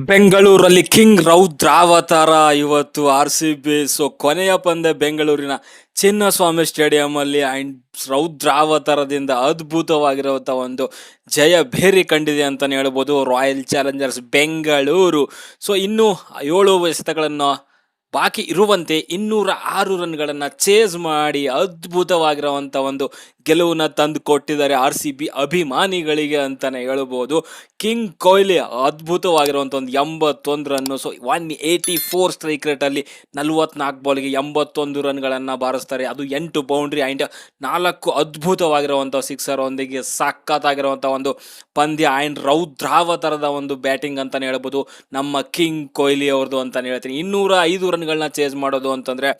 ಬೆಂಗಳೂರಲ್ಲಿ ಕಿಂಗ್ ರೌದ್ರಾವತಾರ ಇವತ್ತು RCB. So ಕೊನೆಯ ಪಂದ್ಯ ಬೆಂಗಳೂರಿನ ಚಿನ್ನಸ್ವಾಮಿ ಸ್ಟೇಡಿಯಂ ಅಲ್ಲಿ ಅಂಡ್ ರೌದ್ರಾವತಾರದಿಂದ ಅದ್ಭುತವಾಗಿರುವಂಥ ಒಂದು ಜಯ ಭೇರಿ ಕಂಡಿದೆ ಅಂತಾನೆ ಹೇಳ್ಬೋದು ರಾಯಲ್ ಚಾಲೆಂಜರ್ಸ್ ಬೆಂಗಳೂರು. ಸೊ ಇನ್ನೂ 7 ಎಸೆತಗಳನ್ನು ಬಾಕಿ ಇರುವಂತೆ 206 ರನ್ಗಳನ್ನು ಚೇಸ್ ಮಾಡಿ ಅದ್ಭುತವಾಗಿರುವಂಥ ಒಂದು ಗೆಲುವನ್ನ ತಂದು ಕೊಟ್ಟಿದ್ದಾರೆ RCB ಅಭಿಮಾನಿಗಳಿಗೆ ಅಂತಾನೆ ಹೇಳ್ಬೋದು. ಕಿಂಗ್ ಕೊಹ್ಲಿ ಅದ್ಭುತವಾಗಿರುವಂಥ ಒಂದು 81 ರನ್ನು. ಸೊ 184 ಸ್ಟ್ರೈಕ್ ರೇಟಲ್ಲಿ 44 ಬಾಲ್ಗೆ 81 ರನ್ಗಳನ್ನು ಬಾರಿಸ್ತಾರೆ. ಅದು 8 ಬೌಂಡ್ರಿ ಆ್ಯಂಡ್ 4 ಅದ್ಭುತವಾಗಿರುವಂಥ ಸಿಕ್ಸರ್ ಒಂದಿಗೆ ಸಖತ್ತಾಗಿರುವಂಥ ಒಂದು ಪಂದ್ಯ ಆ್ಯಂಡ್ ರೌದ್ರಾವತಾರದ ಒಂದು ಬ್ಯಾಟಿಂಗ್ ಅಂತಾನೆ ಹೇಳ್ಬೋದು ನಮ್ಮ ಕಿಂಗ್ ಕೊಹ್ಲಿ ಅವ್ರದ್ದು ಅಂತಾನೆ ಹೇಳ್ತೀನಿ. 205 ರನ್ಗಳನ್ನ ಚೇಸ್ ಮಾಡೋದು ಅಂತಂದರೆ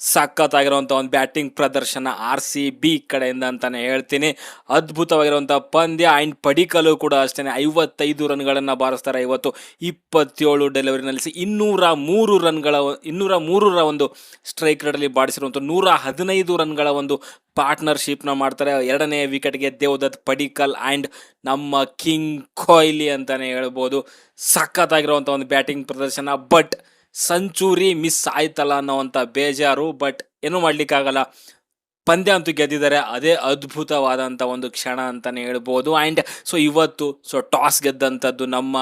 ಸಖತ್ತಾಗಿರುವಂಥ ಒಂದು ಬ್ಯಾಟಿಂಗ್ ಪ್ರದರ್ಶನ RCB ಕಡೆಯಿಂದ ಅಂತಾನೆ ಹೇಳ್ತೀನಿ. ಅದ್ಭುತವಾಗಿರುವಂಥ ಪಂದ್ಯ ಆ್ಯಂಡ್ ಪಡಿಕಲು ಕೂಡ ಅಷ್ಟೇ 55 ರನ್ಗಳನ್ನು ಬಾರಿಸ್ತಾರೆ. ಇವತ್ತು 27 ಡೆಲಿವರಿ ನಿಲ್ಲಿಸಿ 203 ಒಂದು ಸ್ಟ್ರೈಕ್ ರೇಟಲ್ಲಿ ಬಾರಿಸಿರುವಂಥ 115 ರನ್ಗಳ ಒಂದು ಪಾರ್ಟ್ನರ್ಶಿಪ್ನ ಮಾಡ್ತಾರೆ. 2ನೇ ವಿಕೆಟ್ಗೆ ದೇವದತ್ ಪಡಿಕಲ್ ಆ್ಯಂಡ್ ನಮ್ಮ ಕಿಂಗ್ ಕೊಹ್ಲಿ ಅಂತಾನೆ ಹೇಳ್ಬೋದು. ಸಖತ್ತಾಗಿರುವಂಥ ಒಂದು ಬ್ಯಾಟಿಂಗ್ ಪ್ರದರ್ಶನ. ಬಟ್ ಸೆಂಚುರಿ ಮಿಸ್ ಆಯ್ತಲ್ಲ ಅನ್ನೋವಂಥ ಬೇಜಾರು. ಬಟ್ ಏನೂ ಮಾಡ್ಲಿಕ್ಕಾಗಲ್ಲ, ಪಂದ್ಯ ಅಂತೂ ಗೆದ್ದಿದ್ದಾರೆ. ಅದೇ ಅದ್ಭುತವಾದಂಥ ಒಂದು ಕ್ಷಣ ಅಂತಲೇ ಹೇಳ್ಬೋದು. ಆ್ಯಂಡ್ ಸೊ ಇವತ್ತು ಟಾಸ್ ಗೆದ್ದಂಥದ್ದು ನಮ್ಮ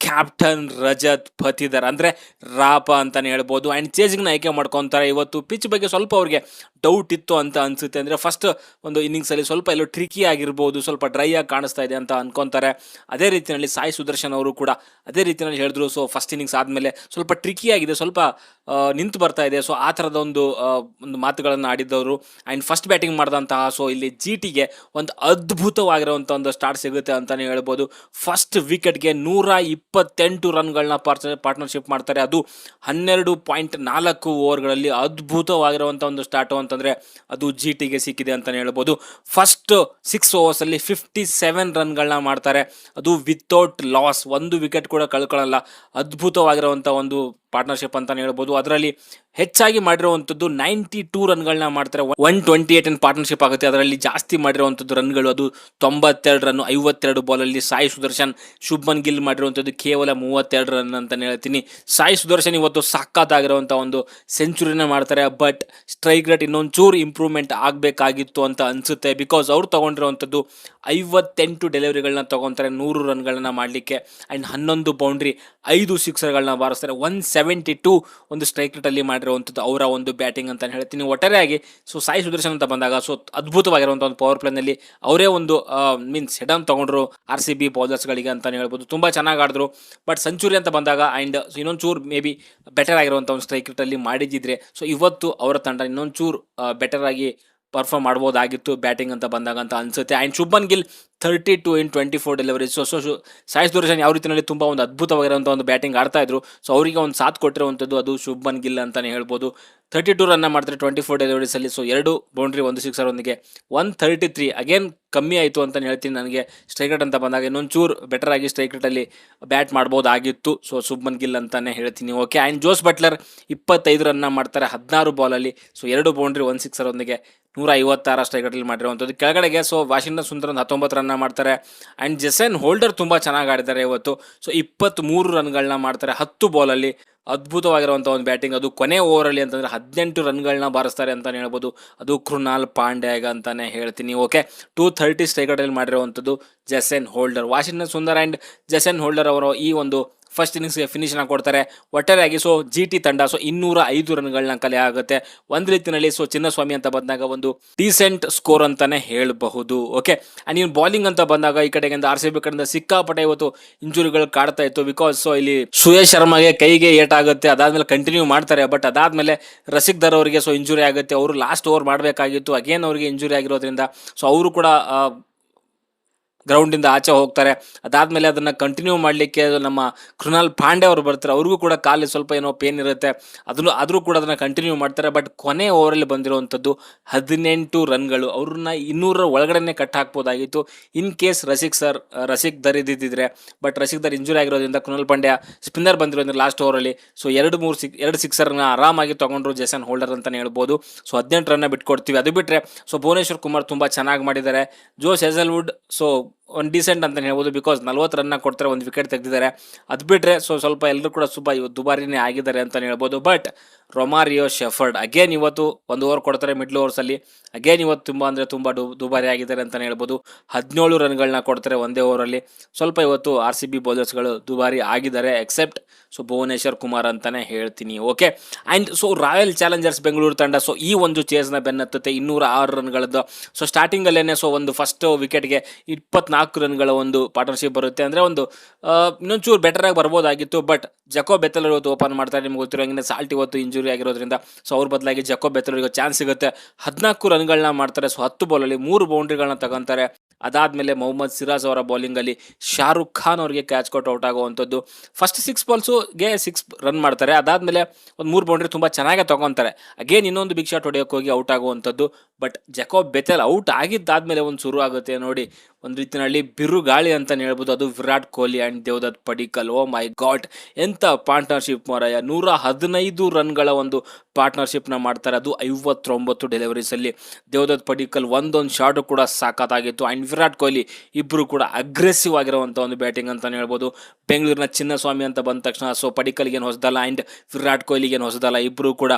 ಕ್ಯಾಪ್ಟನ್ ರಜತ್ ಪತಿದರ್ ಅಂದರೆ ರಾಪ ಅಂತಲೇ ಹೇಳ್ಬೋದು. ಆ್ಯಂಡ್ ಚೇಸಿಂಗ್ನ ಆಯ್ಕೆ ಮಾಡ್ಕೊತಾರೆ. ಇವತ್ತು ಪಿಚ್ ಬಗ್ಗೆ ಸ್ವಲ್ಪ ಅವ್ರಿಗೆ ಡೌಟ್ ಇತ್ತು ಅಂತ ಅನಿಸುತ್ತೆ. ಅಂದರೆ ಫಸ್ಟ್ ಒಂದು ಇನ್ನಿಂಗ್ಸಲ್ಲಿ ಸ್ವಲ್ಪ ಎಲ್ಲೋ ಟ್ರಿಕಿ ಆಗಿರ್ಬೋದು, ಸ್ವಲ್ಪ ಡ್ರೈ ಆಗಿ ಕಾಣಿಸ್ತಾ ಇದೆ ಅಂತ ಅನ್ಕೊತಾರೆ. ಅದೇ ರೀತಿಯಲ್ಲಿ ಸಾಯಿ ಸುದರ್ಶನ್ ಅವರು ಕೂಡ ಅದೇ ರೀತಿಯಲ್ಲಿ ಹೇಳಿದ್ರು. ಸೊ ಫಸ್ಟ್ ಇನ್ನಿಂಗ್ಸ್ ಆದಮೇಲೆ ಸ್ವಲ್ಪ ಟ್ರಿಕಿ ಆಗಿದೆ, ಸ್ವಲ್ಪ ನಿಂತು ಬರ್ತಾ ಇದೆ. ಸೊ ಆ ಥರದ ಒಂದು ಮಾತುಗಳನ್ನು ಆಡಿದ್ದವರು. ಆ್ಯಂಡ್ ಫಸ್ಟ್ ಬ್ಯಾಟಿಂಗ್ ಮಾಡಿದಂತಹ ಸೊ ಇಲ್ಲಿ GTಗೆ ಒಂದು ಅದ್ಭುತವಾಗಿರುವಂಥ ಒಂದು ಸ್ಟಾರ್ಟ್ ಸಿಗುತ್ತೆ ಅಂತಲೇ ಹೇಳ್ಬೋದು. ಫಸ್ಟ್ ವಿಕೆಟ್ಗೆ 128 ರನ್ಗಳನ್ನ ಪಾರ್ಟ್ನರ್ಶಿಪ್ ಮಾಡ್ತಾರೆ. ಅದು 12.4 ಓವರ್ಗಳಲ್ಲಿ ಅದ್ಭುತವಾಗಿರುವಂಥ ಒಂದು ಸ್ಟಾರ್ಟು ಅಂತಂದರೆ ಅದು GTಗೆ ಸಿಕ್ಕಿದೆ ಅಂತಲೇ ಹೇಳ್ಬೋದು. ಫಸ್ಟ್ 6 ಓವರ್ಸಲ್ಲಿ 57 ರನ್ಗಳನ್ನ ಮಾಡ್ತಾರೆ. ಅದು ವಿತೌಟ್ ಲಾಸ್, ಒಂದು ವಿಕೆಟ್ ಕೂಡ ಕಳ್ಕೊಳ್ಳಲ್ಲ. ಅದ್ಭುತವಾಗಿರುವಂಥ ಒಂದು ಪಾರ್ಟ್ನರ್ಶಿಪ್ ಅಂತಾನೆ ಹೇಳ್ಬೋದು. ಅದರಲ್ಲಿ ಹೆಚ್ಚಾಗಿ ಮಾಡಿರುವಂಥದ್ದು 92 ರನ್ಗಳನ್ನ ಮಾಡ್ತಾರೆ. 128 ಪಾರ್ಟ್ನರ್ಶಿಪ್ ಆಗುತ್ತೆ. ಅದರಲ್ಲಿ ಜಾಸ್ತಿ ಮಾಡಿರುವಂಥದ್ದು ರನ್ಗಳು ಅದು 92 ರನ್, 52 ಬಾಲಲ್ಲಿ. ಸಾಯಿ ಸುದರ್ಶನ್, ಶುಭ್ಮನ್ ಗಿಲ್ ಮಾಡಿರುವಂಥದ್ದು ಕೇವಲ 32 ರನ್ ಅಂತಲೇ ಹೇಳ್ತೀನಿ. ಸಾಯಿ ಸುದರ್ಶನ್ ಇವತ್ತು ಸಖತ್ತಾಗಿರುವಂಥ ಒಂದು ಸೆಂಚುರಿನ ಮಾಡ್ತಾರೆ. ಬಟ್ ಸ್ಟ್ರೈಕ್ ರೇಟ್ ಇನ್ನೊಂದು ಚೂರು ಇಂಪ್ರೂವ್ಮೆಂಟ್ ಆಗಬೇಕಾಗಿತ್ತು ಅಂತ ಅನಿಸುತ್ತೆ. ಬಿಕಾಸ್ ಅವ್ರು ತೊಗೊಂಡಿರುವಂಥದ್ದು 58 ಡೆಲಿವರಿಗಳನ್ನ ತೊಗೊತಾರೆ 100 ರನ್ಗಳನ್ನ ಮಾಡಲಿಕ್ಕೆ. And 11 boundary, 5 ಸಿಕ್ಸರ್ಗಳನ್ನ ಬಾರಿಸ್ತಾರೆ. 172 ಒಂದು ಸ್ಟ್ರೈಕ್ ರೇಟಲ್ಲಿ ಮಾಡಿರುವಂಥದ್ದು ಅವರ ಒಂದು ಬ್ಯಾಟಿಂಗ್ ಅಂತ ಹೇಳ್ತೀನಿ. ಒಟ್ಟಾರೆಯಾಗಿ ಸೊ ಸಾಯಿ ಸುದರ್ಶನ್ ಅಂತ ಬಂದಾಗ ಸೊ ಅದ್ಭುತವಾಗಿರುವಂಥ ಒಂದು ಪವರ್ ಪ್ಲೇನಲ್ಲಿ ಅವರೇ ಒಂದು ಮೀನ್ಸ್ ಹೆಡ್ ಆನ್ ತೊಗೊಂಡ್ರು RCB ಬೌಲರ್ಸ್ಗಳಿಗೆ ಅಂತಲೇ ಹೇಳ್ಬೋದು. ತುಂಬ ಚೆನ್ನಾಗಿ ಆಡಿದ್ರು. ಬಟ್ ಸೆಂಚುರಿ ಅಂತ ಬಂದಾಗ ಆ್ಯಂಡ್ ಇನ್ನೊಂದು ಚೂರು ಮೇ ಬಿ ಬೆಟರ್ ಆಗಿರುವಂಥ ಒಂದು ಸ್ಟ್ರೈಕ್ ರೇಟಲ್ಲಿ ಮಾಡಿದ್ದಿದ್ರೆ ಸೊ ಇವತ್ತು ಅವರ ತಂಡ ಇನ್ನೊಂದು ಚೂರು ಬೆಟರ್ ಆಗಿ ಪರ್ಫಾರ್ಮ್ ಮಾಡ್ಬೋದಾಗಿತ್ತು ಬ್ಯಾಟಿಂಗ್ ಅಂತ ಬಂದಾಗ ಅಂತ ಅನಿಸುತ್ತೆ. And Shubman Gill 32 in 24 deliveries. So Sai Sudarshan ಯಾವ ರೀತಿಯಲ್ಲಿ ತುಂಬ ಒಂದು ಅದ್ಭುತವಾಗಿರುವಂಥ ಒಂದು ಬ್ಯಾಟಿಂಗ್ ಆಡ್ತಾ ಇದ್ರು. ಸೊ ಅವರಿಗೆ ಒಂದು ಸಾಥ್ ಕೊಟ್ಟಿರುವಂಥದ್ದು ಅದು ಶುಭ್ಮನ್ ಗಿಲ್ ಅಂತಲೇ ಹೇಳ್ಬೋದು. 32 ರನ್ನ ಮಾಡ್ತಾರೆ 24 ಡೆಲಿವರೀಸಲ್ಲಿ. ಸೊ 2 ಬೌಂಡ್ರಿ, 1 ಸಿಕ್ಸರ್ ಒಂದಿಗೆ 133. ಅಗೇನ್ ಕಮ್ಮಿ ಆಯಿತು ಅಂತಲೇ ಹೇಳ್ತೀನಿ ನನಗೆ ಸ್ಟ್ರೈಕ್ ರೇಟ್ ಅಂತ ಬಂದಾಗ. ಇನ್ನೊಂದು ಚೂರು ಬೆಟರ್ ಆಗಿ ಸ್ಟ್ರೈಕ್ ರೇಟಲ್ಲಿ ಬ್ಯಾಟ್ ಮಾಡ್ಬೋದಾಗಿತ್ತು ಸೊ ಶುಭ್ಮನ್ ಗಿಲ್ ಅಂತಲೇ ಹೇಳ್ತೀನಿ. ಓಕೆ. ಆ್ಯಂಡ್ ಜೋಸ್ ಬಟ್ಲರ್ 25 ರನ್ನ ಮಾಡ್ತಾರೆ 16 ಬಾಲಲ್ಲಿ. ಸೊ 2 ಬೌಂಡ್ರಿ, 1 ಸಿಕ್ಸರ್ ಒಂದಿಗೆ 156 ಸ್ಟ್ರೈಕ್ ರೇಟಲ್ಲಿ ಮಾಡಿರುವಂಥದ್ದು. ಕೆಳಗಡೆಗೆ ಸೊ ವಾಷಿಂಗ್ಟನ್ ಸುಂದರ್ 19 ರನ್ನ ಮಾಡ್ತಾರೆ. ಆ್ಯಂಡ್ ಜೆಸನ್ ಹೋಲ್ಡರ್ ತುಂಬ ಚೆನ್ನಾಗಿ ಆಡಿದ್ದಾರೆ ಇವತ್ತು. ಸೊ 23 ರನ್ಗಳನ್ನ ಮಾಡ್ತಾರೆ 10 ಬಾಲಲ್ಲಿ. ಅದ್ಭುತವಾಗಿರುವಂಥ ಒಂದು ಬ್ಯಾಟಿಂಗ್. ಅದು ಕೊನೆ ಓವರಲ್ಲಿ ಅಂತಂದರೆ 18 ರನ್ಗಳನ್ನ ಬಾರಿಸ್ತಾರೆ ಅಂತಲೇ ಹೇಳ್ಬೋದು. ಅದು ಕೃಣಾಲ್ ಪಾಂಡ್ಯಾಗ ಅಂತಲೇ ಹೇಳ್ತೀನಿ. ಓಕೆ. 230 ಸ್ಟ್ರೈಕ್ ರೇಟಲ್ಲಿ ಮಾಡಿರುವಂಥದ್ದು Jason Holder. Washington Sundar and Jason Holder ಅವರು ಈ ಒಂದು ಫಸ್ಟ್ ಇನ್ನಿಂಗ್ಸ್ಗೆ ಫಿನಿಶ್ನ ಕೊಡ್ತಾರೆ. ಒಟ್ಟಾರೆಯಾಗಿ ಸೊ GT ತಂಡ ಸೊ 205 ರನ್ಗಳನ್ನ ಕಲೆ ಆಗುತ್ತೆ. ಒಂದು ರೀತಿಯಲ್ಲಿ ಸೊ ಚಿನ್ನಸ್ವಾಮಿ ಅಂತ ಬಂದಾಗ ಒಂದು ಡೀಸೆಂಟ್ ಸ್ಕೋರ್ ಅಂತಾನೆ ಹೇಳಬಹುದು. ಓಕೆ. ಆ್ಯಂಡ್ ಇನ್ನು ಬಾಲಿಂಗ್ ಅಂತ ಬಂದಾಗ ಈ ಕಡೆಗಿಂದ RCB ಕಡೆಯಿಂದ ಸಿಕ್ಕಾಪಟ್ಟೆ ಇವತ್ತು ಇಂಜುರಿಗಳು ಕಾಡ್ತಾ ಇತ್ತು. ಬಿಕಾಸ್ ಸೊ ಇಲ್ಲಿ ಸುಯೇಶ್ ಶರ್ಮಾಗೆ ಕೈಗೆ ಏಟಾಗುತ್ತೆ, ಅದಾದಮೇಲೆ ಕಂಟಿನ್ಯೂ ಮಾಡ್ತಾರೆ. ಬಟ್ ಅದಾದಮೇಲೆ ರಸಿಕ್ ದರ್ ಅವರಿಗೆ ಸೊ ಇಂಜುರಿ ಆಗುತ್ತೆ. ಅವರು ಲಾಸ್ಟ್ ಓವರ್ ಮಾಡಬೇಕಾಗಿತ್ತು, ಅಗೇನ್ ಅವರಿಗೆ ಇಂಜುರಿ ಆಗಿರೋದ್ರಿಂದ ಸೊ ಅವರು ಕೂಡ ಗ್ರೌಂಡಿಂದ ಆಚೆ ಹೋಗ್ತಾರೆ. ಅದಾದಮೇಲೆ ಅದನ್ನು ಕಂಟಿನ್ಯೂ ಮಾಡಲಿಕ್ಕೆ ನಮ್ಮ ಕೃಣಾಲ್ ಪಾಂಡೆ ಅವರು ಬರ್ತಾರೆ. ಅವ್ರಿಗೂ ಕೂಡ ಕಾಲಿ ಸ್ವಲ್ಪ ಏನೋ ಪೇನ್ ಇರುತ್ತೆ, ಆದರೂ ಕೂಡ ಅದನ್ನು ಕಂಟಿನ್ಯೂ ಮಾಡ್ತಾರೆ. ಬಟ್ ಕೊನೆ ಓವರಲ್ಲಿ ಬಂದಿರುವಂಥದ್ದು 18 ರನ್ಗಳು. ಅವ್ರನ್ನ 200 ಒಳಗಡೆ cut ಹಾಕ್ಬೋದಾಗಿತ್ತು in case Rasik there ಇದ್ದಿದ್ದರೆ. ಬಟ್ ರಸಿಕ್ ದರ್ ಇಂಜುರಿ ಆಗಿರೋದ್ರಿಂದ ಕೃಣಾಲ್ ಪಾಂಡ್ಯ ಸ್ಪಿನ್ನರ್ ಬಂದಿರೋದ್ರಿಂದ ಲಾಸ್ಟ್ ಓವರಲ್ಲಿ ಸೊ 2 ಸಿಕ್ಸರ್ನ ಆರಾಮಾಗಿ ತೊಗೊಂಡ್ರು ಜೆಸನ್ ಹೋಲ್ಡರ್ ಅಂತಲೇ ಹೇಳ್ಬೋದು. ಸೊ 18 ರನ್ನ ಬಿಟ್ಕೊಡ್ತೀವಿ. ಅದು ಬಿಟ್ಟರೆ ಸೊ ಭುವನೇಶ್ವರ್ ಕುಮಾರ್ ತುಂಬ ಚೆನ್ನಾಗಿ ಮಾಡಿದ್ದಾರೆ. ಜೋಸ್ ಹೇಸಲ್ವುಡ್ ಸೊ ಒಂದು ಡೀಸೆಂಟ್ ಅಂತ ಹೇಳ್ಬೋದು. ಬಿಕಾಸ್ 40 ರನ್ನ ಕೊಡ್ತಾರೆ, ಒಂದು ವಿಕೆಟ್ ತೆಗೆದಿದ್ದಾರೆ. ಅದು ಬಿಟ್ಟರೆ ಸ್ವಲ್ಪ ಎಲ್ಲರೂ ಕೂಡ ದುಬಾರಿನೇ ಆಗಿದ್ದಾರೆ ಅಂತಲೇ ಹೇಳ್ಬೋದು. ಬಟ್ ರೊಮಾರಿಯೋ ಶೆಫರ್ಡ್ ಅಗೇನ್ ಇವತ್ತು 1 ಓವರ್ ಕೊಡ್ತಾರೆ ಮಿಡ್ಲ್ ಓವರ್ಸಲ್ಲಿ. ಅಗೇನ್ ಇವತ್ತು ತುಂಬ ದುಬಾರಿ ಆಗಿದ್ದಾರೆ ಅಂತಲೇ ಹೇಳ್ಬೋದು. 17 ರನ್ಗಳನ್ನ ಕೊಡ್ತಾರೆ ಒಂದೇ ಓವರಲ್ಲಿ. ಸ್ವಲ್ಪ ಇವತ್ತು RCB ಬೌಲರ್ಸ್ಗಳು ದುಬಾರಿ ಆಗಿದ್ದಾರೆ, ಎಕ್ಸೆಪ್ಟ್ ಭುವನೇಶ್ವರ್ ಕುಮಾರ್ ಅಂತಲೇ ಹೇಳ್ತೀನಿ. Okay, and royal Challengers Bengaluru ತಂಡ ಈ ಒಂದು ಚೇಸ್ನ ಬೆನ್ನತ್ತುತ್ತೆ 206 ರನ್ಗಳದ್ದು. ಸ್ಟಾರ್ಟಿಂಗಲ್ಲೇ ಒಂದು ಫಸ್ಟ್ ವಿಕೆಟ್ಗೆ 24 ರನ್ಗಳ ಒಂದು ಪಾರ್ಟ್ನರ್ಶಿಪ್ ಬರುತ್ತೆ. ಅಂದರೆ ಇನ್ನೊಂಚೂರು ಬೆಟರ್ ಆಗಿ ಬರ್ಬೋದಾಗಿತ್ತು. ಬಟ್ ಜಕೋ ಬೆತ್ತಲರ್ ಇವತ್ತು ಓಪನ್ ಮಾಡ್ತಾರೆ. ನಿಮ್ಗೆ ಗೊತ್ತಿರೋಂಗೆ ಸಾಲ್ಟ್ ಇವತ್ತು ಇಂಜುರಿ ಆಗಿರೋದ್ರಿಂದ ಅವ್ರ ಬದಲಾಗಿ ಜಕೋ ಬೆತ್ತಲರಿಗೆ ಚಾನ್ಸ್ ಸಿಗುತ್ತೆ. 14 ರನ್ಗಳನ್ನ ಮಾಡ್ತಾರೆ. 10 ಬಾಲಲ್ಲಿ 3 ಬೌಂಡ್ರಿಗಳನ್ನ ತಗೊಂತಾರೆ. ಅದಾದಮೇಲೆ ಮೊಹಮ್ಮದ್ ಸಿರಾಜ್ ಅವರ ಬೌಲಿಂಗಲ್ಲಿ ಶಾರುಖ್ ಖಾನ್ ಅವರಿಗೆ ಕ್ಯಾಚ್ ಕೊಟ್ಟು ಔಟ್ ಆಗುವಂಥದ್ದು. ಫಸ್ಟ್ 6 ಬಾಲ್ಸ್ಗೆ 6 ರನ್ ಮಾಡ್ತಾರೆ. ಅದಾದಮೇಲೆ ಒಂದು 3 ಬೌಂಡ್ರಿ ತುಂಬ ಚೆನ್ನಾಗೇ ತಗೊತಾರೆ. ಅಗೇನ್ ಇನ್ನೊಂದು ಬಿಗ್ ಶಾಟ್ ಹೊಡೆಯೋಕೆ ಹೋಗಿ ಔಟ್ ಆಗುವಂಥದ್ದು. ಬಟ್ ಜಕೋಬ್ ಬೆತೆಲ್ ಔಟ್ ಆಗಿದ್ದಾದಮೇಲೆ ಒಂದು ಶುರು ಆಗುತ್ತೆ ನೋಡಿ, ಒಂದು ರೀತಿಯಲ್ಲಿ ಬಿರುಗಾಳಿ ಅಂತಲೇ ಹೇಳ್ಬೋದು. ಅದು Virat Kohli and Devdutt Padikkal. Oh my God, ಎಂಥ ಪಾರ್ಟ್ನರ್ಶಿಪ್ ಮಾರಾಯ. 115 ರನ್ಗಳ ಒಂದು ಪಾರ್ಟ್ನರ್ಶಿಪ್ನ ಮಾಡ್ತಾರೆ. ಅದು 59 ಡೆಲಿವರೀಸಲ್ಲಿ. ದೇವದತ್ ಪಡಿಕ್ಕಲ್ ಒಂದೊಂದು ಶಾಟು ಕೂಡ ಸಾಕಾಗಿತ್ತು. ಆ್ಯಂಡ್ ವಿರಾಟ್ ಕೊಹ್ಲಿ ಇಬ್ಬರು ಕೂಡ ಅಗ್ರೆಸಿವ್ ಆಗಿರುವಂಥ ಒಂದು ಬ್ಯಾಟಿಂಗ್ ಅಂತಲೇ ಹೇಳ್ಬೋದು. ಬೆಂಗಳೂರಿನ ಚಿನ್ನಸ್ವಾಮಿ ಅಂತ ಬಂದ ತಕ್ಷಣ ಪಡಿಕ್ಕಲ್ಗೇನು ಹೊಸದಲ್ಲ ಆ್ಯಂಡ್ ವಿರಾಟ್ ಕೊಹ್ಲಿಗೇನು ಹೊಸದಲ್ಲ. ಇಬ್ಬರು ಕೂಡ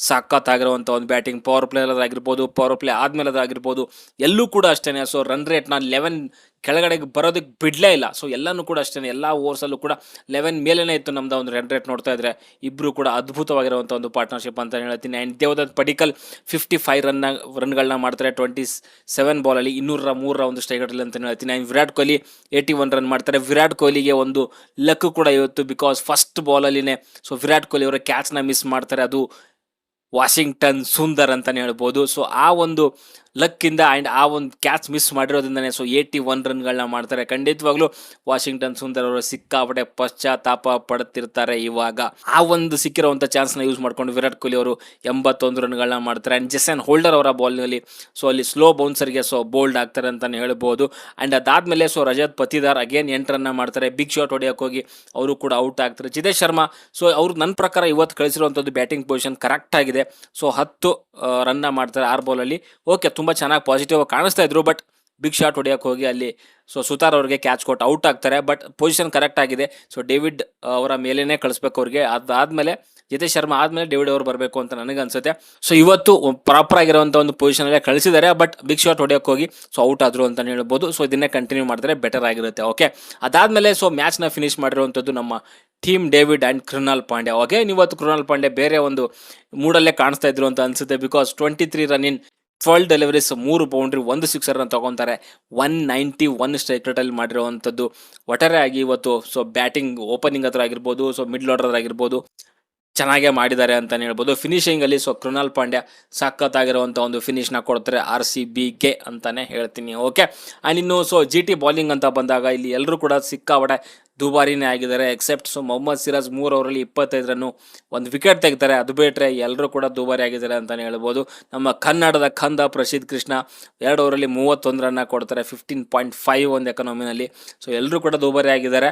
ಸಖತ್ತಾಗಿರುವಂಥ ಒಂದು ಬ್ಯಾಟಿಂಗ್. ಪವರ್ ಪ್ಲೇ ಆಗಿರ್ಬೋದು, ಪವರ್ ಪ್ಲೇ ಆದಮೇಲೆ ಆಗಿರ್ಬೋದು, ಎಲ್ಲೂ ಕೂಡ ಅಷ್ಟೇ. ರನ್ ರೇಟ್ನ 11 ಕೆಳಗಡೆಗೆ ಬರೋದಕ್ಕೆ ಬಿಡಲೇ ಇಲ್ಲ. ಎಲ್ಲನೂ ಕೂಡ ಅಷ್ಟೇ, ಎಲ್ಲ ಓವರ್ಸಲ್ಲೂ ಕೂಡ 11 ಮೇಲೇ ಇತ್ತು ನಮ್ದು ಒಂದು ರನ್ ರೇಟ್ ನೋಡ್ತಾ ಇದ್ರೆ. ಇಬ್ಬರು ಕೂಡ ಅದ್ಭುತವಾಗಿರುವಂಥ ಒಂದು ಪಾರ್ಟ್ನರ್ಶಿಪ್ ಅಂತ ಹೇಳ್ತೀನಿ. ಆ್ಯಂಡ್ ದೇವದತ್ ಪಡಿಕ್ಕಲ್ 55 ರನ್ಗಳನ್ನ ಮಾಡ್ತಾರೆ 27 ಬಾಲಲ್ಲಿ, 203 ಒಂದು ಸ್ಟ್ರೈಕ್ ರೇಟ್ ಅಂತ ಹೇಳ್ತೀನಿ. ಆ್ಯಂಡ್ ವಿರಾಟ್ ಕೊಹ್ಲಿ 81 ರನ್ ಮಾಡ್ತಾರೆ. ವಿರಾಟ್ ಕೊಹ್ಲಿಗೆ ಒಂದು ಲಕ್ ಕೂಡ ಇವತ್ತು, ಬಿಕಾಸ್ ಫಸ್ಟ್ ಬಾಲಲ್ಲಿನೇ ವಿರಾಟ್ ಕೊಹ್ಲಿ ಅವರ ಕ್ಯಾಚ್ನ ಮಿಸ್ ಮಾಡ್ತಾರೆ. ಅದು ವಾಷಿಂಗ್ಟನ್ ಸುಂದರ್ ಅಂತಲೇ ಹೇಳ್ಬೋದು. ಆ ಒಂದು ಲಕ್ಕಿಂದ ಆ್ಯಂಡ್ ಆ ಒಂದು ಕ್ಯಾಚ್ ಮಿಸ್ ಮಾಡಿರೋದ್ರಿಂದನೇ 81 ರನ್ಗಳನ್ನ ಮಾಡ್ತಾರೆ. ಖಂಡಿತವಾಗ್ಲೂ ವಾಷಿಂಗ್ಟನ್ ಸುಂದರ್ ಅವರು ಸಿಕ್ಕಾಪಟ್ಟೆ ಪಶ್ಚಾತ್ತಾಪ ಪಡುತ್ತಿರ್ತಾರೆ ಇವಾಗ. ಆ ಒಂದು ಸಿಕ್ಕಿರುವಂಥ ಚಾನ್ಸ್ನ ಯೂಸ್ ಮಾಡ್ಕೊಂಡು ವಿರಾಟ್ ಕೊಹ್ಲಿ ಅವರು 81 ರನ್ಗಳನ್ನ ಮಾಡ್ತಾರೆ. ಆ್ಯಂಡ್ ಜೆಸನ್ ಹೋಲ್ಡರ್ ಅವರ ಬಾಲ್ನಲ್ಲಿ ಅಲ್ಲಿ ಸ್ಲೋ ಬೌನ್ಸರ್ಗೆ ಬೋಲ್ಡ್ ಆಗ್ತಾರೆ ಅಂತಲೇ ಹೇಳ್ಬೋದು. ಆ್ಯಂಡ್ ಅದಾದಮೇಲೆ ರಜತ್ ಪತಿದಾರ್ ಅಗೇನ್ 8 ರನ್ನ ಮಾಡ್ತಾರೆ. ಬಿಗ್ ಶಾಟ್ ಹೊಡೆಯೋಕೆ ಹೋಗಿ ಅವರು ಕೂಡ ಔಟ್ ಆಗ್ತಾರೆ. ಜಿತೇಶ್ ಶರ್ಮಾ ಅವರು ನನ್ನ ಪ್ರಕಾರ ಇವತ್ತು ಕಳಿಸಿರುವಂಥದ್ದು ಬ್ಯಾಟಿಂಗ್ ಪೊಸಿಷನ್ ಕರೆಕ್ಟ್ ಆಗಿದೆ. 10 ರನ್ನ ಮಾಡ್ತಾರೆ 6 ಬಾಲಲ್ಲಿ. ಓಕೆ, ತುಂಬ ಚೆನ್ನಾಗಿ ಪಾಸಿಟಿವ್ ಕಾಣಿಸ್ತಾ ಇದ್ರು. ಬಟ್ ಬಿಗ್ ಶಾಟ್ ಹೊಡೆಯೋಕೆ ಹೋಗಿ ಅಲ್ಲಿ ಸುತಾರ್ ಅವ್ರಿಗೆ ಕ್ಯಾಚ್ ಕೊಟ್ಟು ಔಟ್ ಆಗ್ತಾರೆ. ಬಟ್ ಪೊಸಿಷನ್ ಕರೆಕ್ಟ್ ಆಗಿದೆ. ಡೇವಿಡ್ ಅವರ ಮೇಲೇ ಕಳಿಸ್ಬೇಕು ಅವ್ರಿಗೆ. ಅದಾದಮೇಲೆ ಜಿತೇಶ್ ಶರ್ಮಾ ಆದಮೇಲೆ ಡೇವಿಡ್ ಅವರು ಬರಬೇಕು ಅಂತ ನನಗೆ ಅನ್ಸುತ್ತೆ. ಇವತ್ತು ಪ್ರಾಪರ್ ಆಗಿರುವಂಥ ಒಂದು ಪೊಸಿಷನಲ್ಲೇ ಕಳಿಸಿದ್ದಾರೆ. ಬಟ್ ಬಿಗ್ ಶಾಟ್ ಹೊಡೆಯೋಕೆ ಹೋಗಿ ಔಟ್ ಆದರು ಅಂತ ಹೇಳ್ಬೋದು. ಇದನ್ನೇ ಕಂಟಿನ್ಯೂ ಮಾಡಿದ್ರೆ ಬೆಟರ್ ಆಗಿರುತ್ತೆ. ಓಕೆ, ಅದಾದಮೇಲೆ ಮ್ಯಾಚ್ನ ಫಿನಿಶ್ ಮಾಡಿರುವಂಥದ್ದು ನಮ್ಮ team David and Krunal Pandya. Okay, ಇವತ್ತು ಕೃಣಾಲ್ ಪಾಂಡ್ಯ ಬೇರೆ ಒಂದು ಮೂಡಲ್ಲೇ ಕಾಣಿಸ್ತಾ ಇದ್ರು ಅಂತ ಅನ್ಸುತ್ತೆ. Because 23 run in 12 deliveries, 3 boundary, 1 ಸಿಕ್ಸರ್ನ ತಗೊತಾರೆ. 191 ಸ್ಟ್ರೈಕ್ ರೇಟಲ್ಲಿ ಮಾಡಿರುವಂಥದ್ದು. ಒಟ್ಟಾರೆ ಆಗಿ ಇವತ್ತು ಬ್ಯಾಟಿಂಗ್ ಓಪನಿಂಗ್ ಹತ್ರ ಆಗಿರ್ಬೋದು, ಮಿಡ್ಲ್ ಆರ್ಡರ್ ಆಗಿರ್ಬೋದು, ಚೆನ್ನಾಗೇ ಮಾಡಿದ್ದಾರೆ ಅಂತಲೇ ಹೇಳ್ಬೋದು. ಫಿನಿಶಿಂಗಲ್ಲಿ ಕೃಣಾಲ್ ಪಾಂಡ್ಯ ಸಖತ್ತಾಗಿರುವಂಥ ಒಂದು ಫಿನಿಶ್ನ ಕೊಡ್ತಾರೆ RCBಗೆ ಅಂತಲೇ ಹೇಳ್ತೀನಿ. ಓಕೆ, ಆ್ಯಂಡ್ ಇನ್ನು GT ಬಾಲಿಂಗ್ ಅಂತ ಬಂದಾಗ ಇಲ್ಲಿ ಎಲ್ಲರೂ ಕೂಡ ಸಿಕ್ಕಾಪಟ್ಟೆ ದುಬಾರಿನೇ ಆಗಿದ್ದಾರೆ. ಎಕ್ಸೆಪ್ಟ್ ಮೊಹಮ್ಮದ್ ಸಿರಾಜ್ 3 ಓವರಲ್ಲಿ 25 ರನ್ನು, ಒಂದು ವಿಕೆಟ್ ತೆಗಿತಾರೆ. ಅದು ಬಿಟ್ಟರೆ ಎಲ್ಲರೂ ಕೂಡ ದುಬಾರಿ ಆಗಿದ್ದಾರೆ ಅಂತಲೇ ಹೇಳ್ಬೋದು. ನಮ್ಮ ಕನ್ನಡದ ಕಂದ ಪ್ರಸಿದ್ಧ ಕೃಷ್ಣ 2 ಓವರಲ್ಲಿ 31 ರನ್ನ ಕೊಡ್ತಾರೆ, 15.5 ಒಂದು ಎಕನಾಮಿನಲ್ಲಿ. ಎಲ್ಲರೂ ಕೂಡ ದುಬಾರಿ ಆಗಿದ್ದಾರೆ.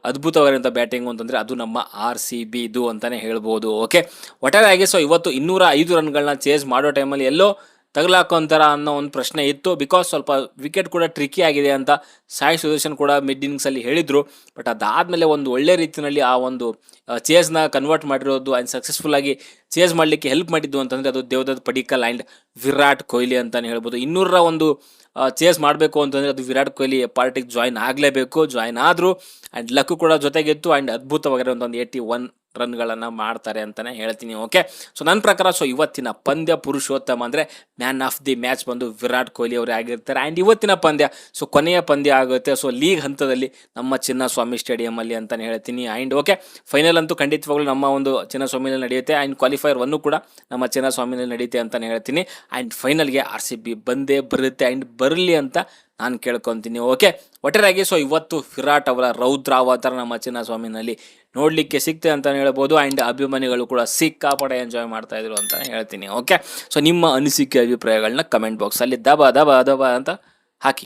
ಅದ್ಭುತವಾಗಿರುವಂಥ ಬ್ಯಾಟಿಂಗು ಅಂತಂದರೆ ಅದು ನಮ್ಮ RCBದು ಅಂತಲೇ ಹೇಳ್ಬೋದು. ಓಕೆ, ಒಟ್ಟಾರೆಯಾಗಿ ಇವತ್ತು 205 ರನ್ಗಳನ್ನ ಚೇಸ್ ಮಾಡೋ ಟೈಮಲ್ಲಿ ಎಲ್ಲೋ ತಗಲಾಕೋಂಥರ ಅನ್ನೋ ಒಂದು ಪ್ರಶ್ನೆ ಇತ್ತು. ಬಿಕಾಸ್ ಸ್ವಲ್ಪ ವಿಕೆಟ್ ಕೂಡ ಟ್ರಿಕ್ಕಿ ಆಗಿದೆ ಅಂತ ಸಾಯಿ ಸುದರ್ಶನ್ ಕೂಡ ಮಿಡ್ ಇನ್ನಿಂಗ್ಸಲ್ಲಿ ಹೇಳಿದರು. ಬಟ್ ಅದಾದಮೇಲೆ ಒಂದು ಒಳ್ಳೆ ರೀತಿಯಲ್ಲಿ ಆ ಒಂದು ಚೇಸ್ನ ಕನ್ವರ್ಟ್ ಮಾಡಿರೋದು ಆ್ಯಂಡ್ ಸಕ್ಸಸ್ಫುಲ್ಲಾಗಿ ಚೇಸ್ ಮಾಡಲಿಕ್ಕೆ ಹೆಲ್ಪ್ ಮಾಡಿದ್ದು ಅಂತಂದರೆ ಅದು ದೇವದತ್ ಪಡಿಕ್ಕಲ್ ಆ್ಯಂಡ್ ವಿರಾಟ್ ಕೊಹ್ಲಿ ಅಂತಲೇ ಹೇಳ್ಬೋದು. 200ರ ಒಂದು ಚೇಸ್ ಮಾಡಬೇಕು ಅಂತಂದರೆ ಅದು ವಿರಾಟ್ ಕೊಹ್ಲಿ ಪಾರ್ಟಿಗೆ ಜಾಯ್ನ್ ಆಗಲೇಬೇಕು. ಜಾಯ್ನ್ ಆದರು ಆ್ಯಂಡ್ ಲಕ್ ಕೂಡ ಜೊತೆಗಿತ್ತು. ಆ್ಯಂಡ್ ಅದ್ಭುತವಾಗಿರುವಂಥ ಒಂದು 81 ರನ್ಗಳನ್ನು ಮಾಡ್ತಾರೆ ಅಂತಲೇ ಹೇಳ್ತೀನಿ. ಓಕೆ, ನನ್ನ ಪ್ರಕಾರ ಇವತ್ತಿನ ಪಂದ್ಯ ಪುರುಷೋತ್ತಮ ಅಂದರೆ ಮ್ಯಾನ್ ಆಫ್ ದಿ ಮ್ಯಾಚ್ ಬಂದು ವಿರಾಟ್ ಕೊಹ್ಲಿ ಅವರೇ ಆಗಿರ್ತಾರೆ. ಆ್ಯಂಡ್ ಇವತ್ತಿನ ಪಂದ್ಯ ಕೊನೆಯ ಪಂದ್ಯ ಆಗುತ್ತೆ ಲೀಗ್ ಹಂತದಲ್ಲಿ ನಮ್ಮ ಚಿನ್ನಸ್ವಾಮಿ ಸ್ಟೇಡಿಯಮಲ್ಲಿ ಅಂತಲೇ ಹೇಳ್ತೀನಿ. ಆ್ಯಂಡ್ ಓಕೆ, ಫೈನಲ್ ಅಂತೂ ಖಂಡಿತವಾಗ್ಲೂ ನಮ್ಮ ಒಂದು ಚಿನ್ನಸ್ವಾಮಿನಲ್ಲಿ ನಡೆಯುತ್ತೆ. ಆ್ಯಂಡ್ ಕ್ವಾಲಿಫೈಯರ್ 1 ಕೂಡ ನಮ್ಮ ಚಿನ್ನಸ್ವಾಮಿನಲ್ಲಿ ನಡೆಯುತ್ತೆ ಅಂತಲೇ ಹೇಳ್ತೀನಿ. ಆ್ಯಂಡ್ ಫೈನಲ್ಗೆ RCB ಬಂದೇ ಬರುತ್ತೆ. ಆ್ಯಂಡ್ ಬರಲಿ ಅಂತ ನಾನು ಕೇಳ್ಕೊತೀನಿ. ಓಕೆ, ಒಟ್ಟಾರೆಯಾಗಿ ಇವತ್ತು ವಿರಾಟ್ ಅವರ ರೌದ್ರಾವತಾರ ನಮ್ಮ ಚಿನ್ನಸ್ವಾಮಿನಲ್ಲಿ ನೋಡಲಿಕ್ಕೆ ಸಿಗ್ತದೆ ಅಂತಲೇ ಹೇಳ್ಬೋದು. ಆ್ಯಂಡ್ ಅಭಿಮಾನಿಗಳು ಕೂಡ ಸಿಕ್ಕಾಪಟ್ಟೆ ಎಂಜಾಯ್ ಮಾಡ್ತಾ ಇದ್ರು ಅಂತಲೇ ಹೇಳ್ತೀನಿ. ಓಕೆ, ನಿಮ್ಮ ಅನಿಸಿಕೆ ಅಭಿಪ್ರಾಯಗಳನ್ನ ಕಮೆಂಟ್ ಬಾಕ್ಸಲ್ಲಿ ದಬ ಅಂತ ಹಾಕಿ.